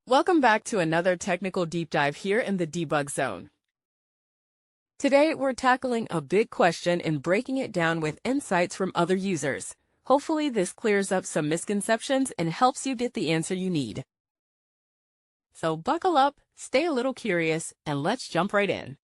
Welcome back to another technical deep dive here in the Debug Zone. Today, we're tackling a big question and breaking it down with insights from other users. Hopefully, this clears up some misconceptions and helps you get the answer you need. So buckle up, stay a little curious, and let's jump right in.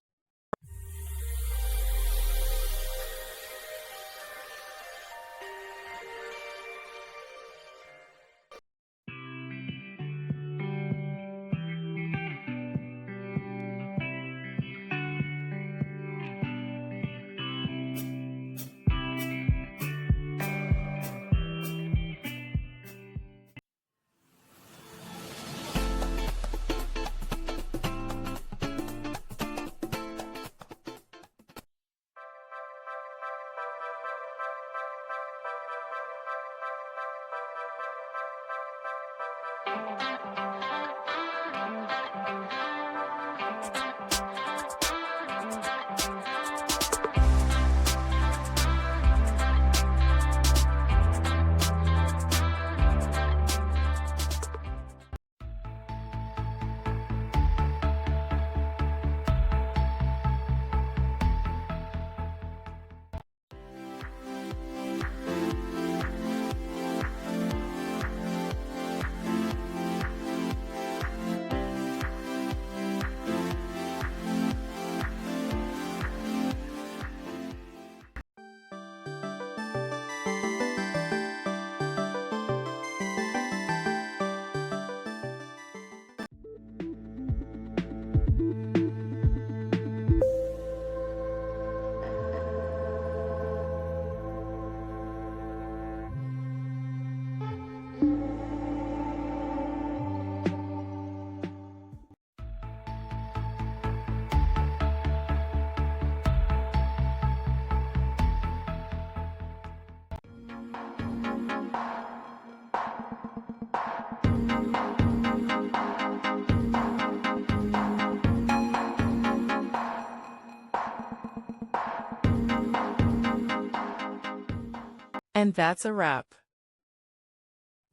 And that's a wrap.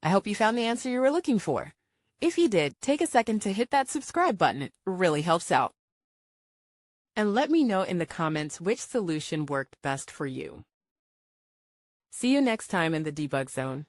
I hope you found the answer you were looking for. If you did, take a second to hit that subscribe button. It really helps out. And let me know in the comments which solution worked best for you. See you next time in the Debug Zone.